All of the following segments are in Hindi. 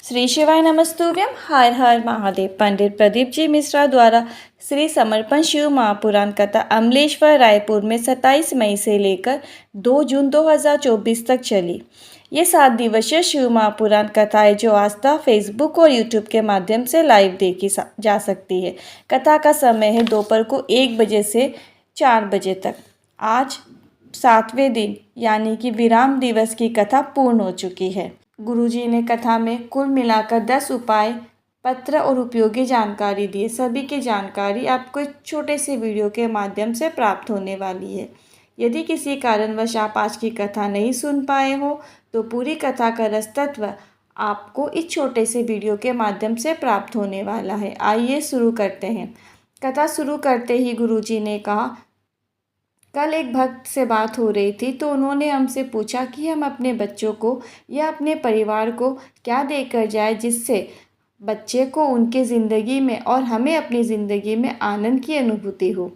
श्री शिवाय नमस्तुभ्यम। हर हर महादेव। पंडित प्रदीप जी मिश्रा द्वारा श्री समर्पण शिव महापुराण कथा अमलेश्वर रायपुर में 27 मई से लेकर 2 जून 2024 तक चली। ये 7 दिवसीय शिव महापुराण कथाएं जो आस्था फेसबुक और यूट्यूब के माध्यम से लाइव देखी जा सकती है। कथा का समय है दोपहर को 1 बजे से 4 बजे तक। आज 7वें दिन यानी कि विराम दिवस की कथा पूर्ण हो चुकी है। गुरुजी ने कथा में कुल मिलाकर 10 उपाय पत्र और उपयोगी जानकारी दी। सभी की जानकारी आपको एक छोटे से वीडियो के माध्यम से प्राप्त होने वाली है। यदि किसी कारणवश आप आज की कथा नहीं सुन पाए हो तो पूरी कथा का रस तत्व आपको इस छोटे से वीडियो के माध्यम से प्राप्त होने वाला है। आइए शुरू करते हैं। कथा शुरू करते ही गुरुजी ने कहा, कल एक भक्त से बात हो रही थी तो उन्होंने हमसे पूछा कि हम अपने बच्चों को या अपने परिवार को क्या देकर जाए जिससे बच्चे को उनकी ज़िंदगी में और हमें अपनी ज़िंदगी में आनंद की अनुभूति हो।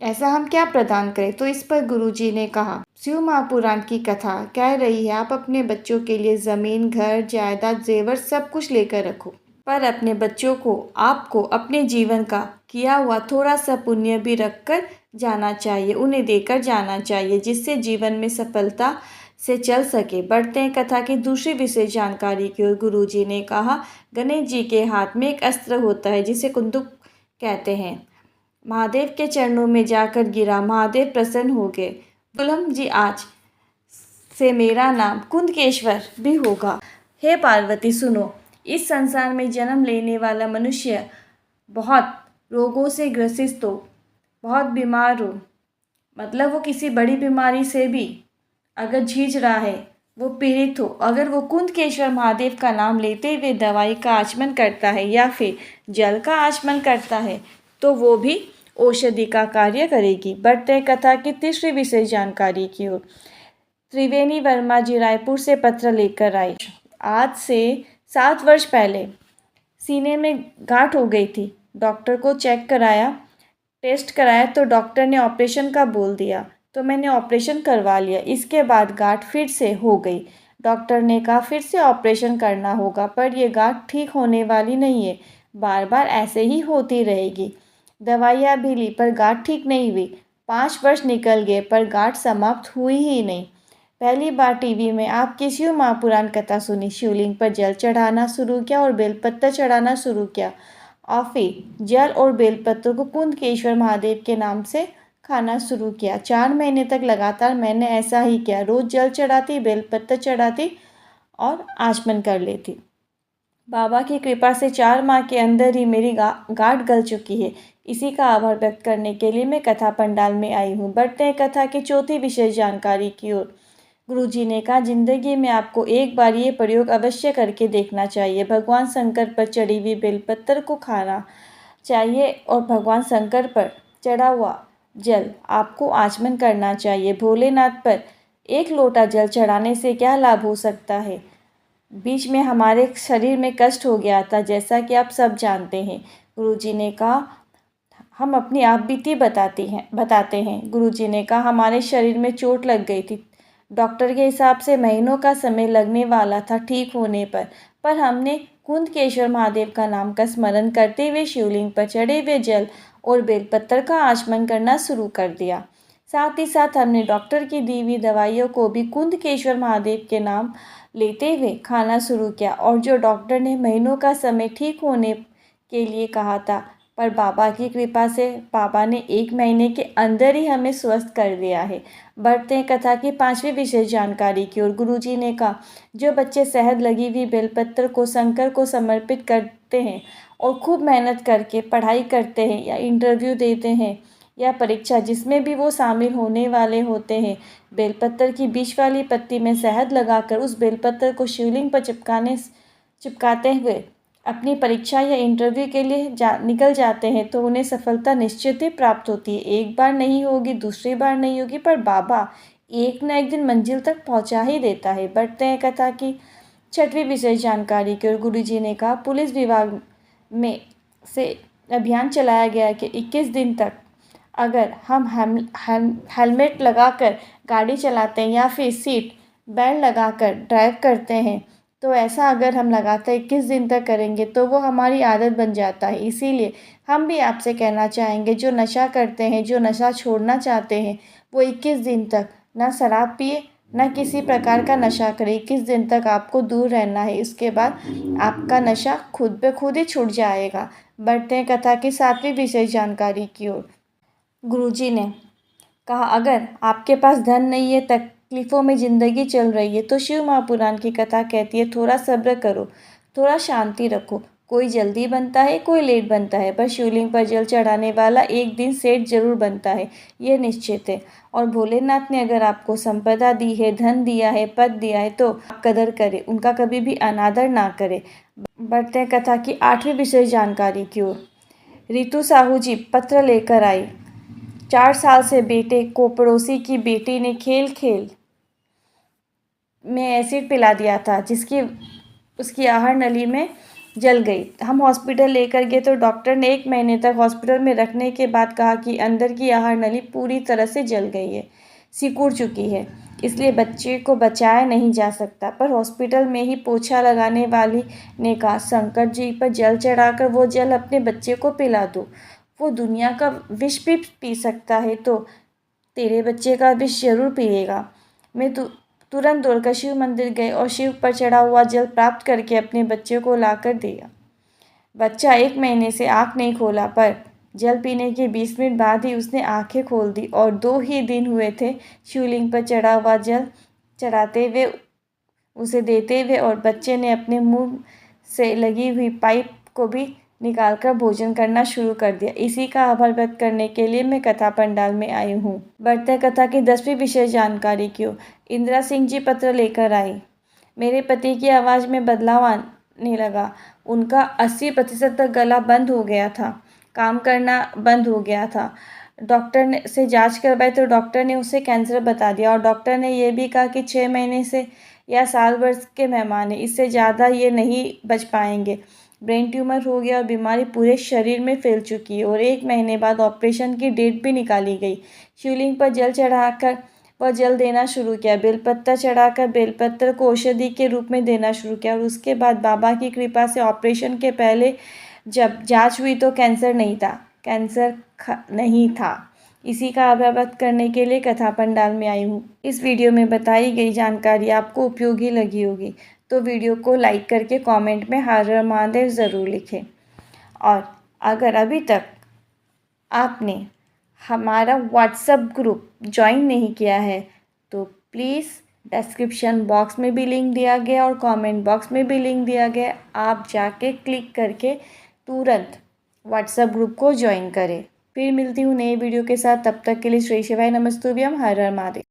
ऐसा हम क्या प्रदान करें। तो इस पर गुरुजी ने कहा, शिव महापुराण की कथा कह रही है आप अपने बच्चों के लिए ज़मीन, घर, जायदाद, जेवर सब कुछ लेकर रखो, पर अपने बच्चों को आपको अपने जीवन का किया हुआ थोड़ा सा पुण्य भी रखकर जाना चाहिए, उन्हें देकर जाना चाहिए जिससे जीवन में सफलता से चल सके। बढ़ते हैं कथा की दूसरी विशेष जानकारी की ओर। गुरुजी ने कहा, गणेश जी के हाथ में एक अस्त्र होता है जिसे कुंदुक कहते हैं। महादेव के चरणों में जाकर गिरा, महादेव प्रसन्न हो गए। तुलम जी आज से मेरा नाम कुंदकेश्वर भी होगा। हे पार्वती सुनो, इस संसार में जन्म लेने वाला मनुष्य बहुत रोगों से ग्रसित हो, बहुत बीमार हो, मतलब वो किसी बड़ी बीमारी से भी अगर जूझ रहा है, वो पीड़ित हो, अगर वो कुंदकेश्वर महादेव का नाम लेते हुए दवाई का आचमन करता है या फिर जल का आचमन करता है तो वो भी औषधि का कार्य करेगी। बढ़ते कथा की तीसरी विशेष जानकारी की ओर। त्रिवेणी वर्मा जी रायपुर से पत्र लेकर आए। आज से 7 वर्ष पहले सीने में गांठ हो गई थी। डॉक्टर को चेक कराया, टेस्ट कराया तो डॉक्टर ने ऑपरेशन का बोल दिया, तो मैंने ऑपरेशन करवा लिया। इसके बाद गांठ फिर से हो गई। डॉक्टर ने कहा फिर से ऑपरेशन करना होगा, पर यह गांठ ठीक होने वाली नहीं है, बार बार ऐसे ही होती रहेगी। दवाइयाँ भी ली पर गांठ ठीक नहीं हुई। 5 वर्ष निकल गए पर गांठ समाप्त हुई ही नहीं। पहली बार टीवी में आपकी शिव महापुराण कथा सुनी, शिवलिंग पर जल चढ़ाना शुरू किया और बेलपत्र चढ़ाना शुरू किया और फिर जल और बेलपत्र को कुंदकेश्वर महादेव के नाम से खाना शुरू किया। 4 महीने तक लगातार मैंने ऐसा ही किया। रोज़ जल चढ़ाती, बेलपत्र चढ़ाती और आचमन कर लेती। बाबा की कृपा से 4 माह के अंदर ही मेरी गांठ गल चुकी है। इसी का आभार व्यक्त करने के लिए मैं कथा पंडाल में आई हूँ। बढ़ते हैं कथा की चौथी विशेष जानकारी की ओर। गुरुजी ने कहा, जिंदगी में आपको एक बार ये प्रयोग अवश्य करके देखना चाहिए। भगवान शंकर पर चढ़ी हुई बेलपत्र को खाना चाहिए और भगवान शंकर पर चढ़ा हुआ जल आपको आचमन करना चाहिए। भोलेनाथ पर 1 लोटा जल चढ़ाने से क्या लाभ हो सकता है। बीच में हमारे शरीर में कष्ट हो गया था, जैसा कि आप सब जानते हैं। गुरुजी ने कहा, हम अपनी आप बीती बताते हैं। गुरुजी ने कहा, हमारे शरीर में चोट लग गई थी। डॉक्टर के हिसाब से महीनों का समय लगने वाला था ठीक होने पर हमने कुंदकेश्वर महादेव का नाम का स्मरण करते हुए शिवलिंग पर चढ़े हुए जल और बेलपत्र का आचमन करना शुरू कर दिया। साथ ही साथ हमने डॉक्टर की दी हुई दवाइयों को भी कुंदकेश्वर महादेव के नाम लेते हुए खाना शुरू किया और जो डॉक्टर ने महीनों का समय ठीक होने के लिए कहा था, पर बाबा की कृपा से बाबा ने 1 महीने के अंदर ही हमें स्वस्थ कर दिया है। बढ़ते हैं कथा की 5वीं विशेष जानकारी की ओर। गुरुजी ने कहा, जो बच्चे शहद लगी हुई बेलपत्र को शंकर को समर्पित करते हैं और खूब मेहनत करके पढ़ाई करते हैं या इंटरव्यू देते हैं या परीक्षा जिसमें भी वो शामिल होने वाले होते हैं, बेलपत्र की बीच वाली पत्ती में शहद लगाकर उस बेलपत्र को शिवलिंग पर चिपकाते हुए अपनी परीक्षा या इंटरव्यू के लिए निकल जाते हैं तो उन्हें सफलता निश्चित ही प्राप्त होती है। एक बार नहीं होगी, दूसरी बार नहीं होगी, पर बाबा एक न एक दिन मंजिल तक पहुंचा ही देता है। बढ़ते हैं कथा की 6वीं विशेष जानकारी की ओर। गुरुजी ने कहा, पुलिस विभाग में से अभियान चलाया गया कि 21 दिन तक अगर हम हेलमेट लगाकर गाड़ी चलाते हैं या फिर सीट बेल्ट लगाकर ड्राइव करते हैं तो ऐसा अगर हम लगातार 21 दिन तक करेंगे तो वो हमारी आदत बन जाता है। इसीलिए हम भी आपसे कहना चाहेंगे, जो नशा करते हैं, जो नशा छोड़ना चाहते हैं, वो 21 दिन तक ना शराब पिए, ना किसी प्रकार का नशा करें। 21 दिन तक आपको दूर रहना है। इसके बाद आपका नशा खुद ब खुद ही छूट जाएगा। बढ़ते हैं कथा की 7वीं विशेष जानकारी की ओर। गुरुजी ने कहा, अगर आपके पास धन नहीं है, तकलीफ़ों में ज़िंदगी चल रही है, तो शिव महापुराण की कथा कहती है, थोड़ा सब्र करो, थोड़ा शांति रखो। कोई जल्दी बनता है, कोई लेट बनता है, पर शिवलिंग पर जल चढ़ाने वाला एक दिन सेठ जरूर बनता है, ये निश्चित है। और भोलेनाथ ने अगर आपको संपदा दी है, धन दिया है, पद दिया है, तो आप कदर करें, उनका कभी भी अनादर ना करें। बढ़ते हैं कथा की 8वीं विशेष जानकारी की ओर। रितु साहू जी पत्र लेकर आई। 4 साल से बेटे को पड़ोसी की बेटी ने खेल खेल में एसिड पिला दिया था, जिसकी उसकी आहार नली में जल गई। हम हॉस्पिटल लेकर गए तो डॉक्टर ने 1 महीने तक हॉस्पिटल में रखने के बाद कहा कि अंदर की आहार नली पूरी तरह से जल गई है, सिकुड़ चुकी है, इसलिए बच्चे को बचाया नहीं जा सकता। पर हॉस्पिटल में ही पोछा लगाने वाली ने कहा, शंकर जी पर जल चढ़ाकर वो जल अपने बच्चे को पिला दो, वो दुनिया का विष भी पी सकता है, तो तेरे बच्चे का विष जरूर पिएगा। मैं तुरंत दौड़कर शिव मंदिर गए और शिव पर चढ़ा हुआ जल प्राप्त करके अपने बच्चे को लाकर दिया। बच्चा 1 महीने से आँख नहीं खोला, पर जल पीने के 20 मिनट बाद ही उसने आंखें खोल दी और 2 ही दिन हुए थे शिवलिंग पर चढ़ा हुआ जल चढ़ाते हुए, उसे देते हुए, और बच्चे ने अपने मुंह से लगी हुई पाइप को भी निकालकर भोजन करना शुरू कर दिया। इसी का आभार व्यक्त करने के लिए मैं कथा पंडाल में आई हूँ। बढ़ते कथा की 10वीं विशेष जानकारी की ओर। इंदिरा सिंह जी पत्र लेकर आई। मेरे पति की आवाज़ में बदलाव आने लगा। उनका 80% तक गला बंद हो गया था, काम करना बंद हो गया था। डॉक्टर ने से जांच करवाई तो डॉक्टर ने उसे कैंसर बता दिया, और डॉक्टर ने यह भी कहा कि 6 महीने से या साल भर के मेहमान हैं, इससे ज़्यादा ये नहीं बच पाएंगे। ब्रेन ट्यूमर हो गया और बीमारी पूरे शरीर में फैल चुकी है, और 1 महीने बाद ऑपरेशन की डेट भी निकाली गई। शिवलिंग पर जल चढ़ाकर वह जल देना शुरू किया, बेलपत्र चढ़ाकर बेलपत्र को औषधि के रूप में देना शुरू किया, और उसके बाद बाबा की कृपा से ऑपरेशन के पहले जब जांच हुई तो कैंसर नहीं था। इसी का आभार व्यक्त करने के लिए कथा पंडाल में आई हूँ। इस वीडियो में बताई गई जानकारी आपको उपयोगी लगी होगी, तो वीडियो को लाइक करके कमेंट में हर हर महादेव ज़रूर लिखें। और अगर अभी तक आपने हमारा व्हाट्सएप ग्रुप ज्वाइन नहीं किया है, तो प्लीज़ डिस्क्रिप्शन बॉक्स में भी लिंक दिया गया और कमेंट बॉक्स में भी लिंक दिया गया, आप जाके क्लिक करके तुरंत व्हाट्सएप ग्रुप को ज्वाइन करें। फिर मिलती हूँ नए वीडियो के साथ, तब तक के लिए श्री शिवाय नमस्तुभ्यम, हर हर महादेव।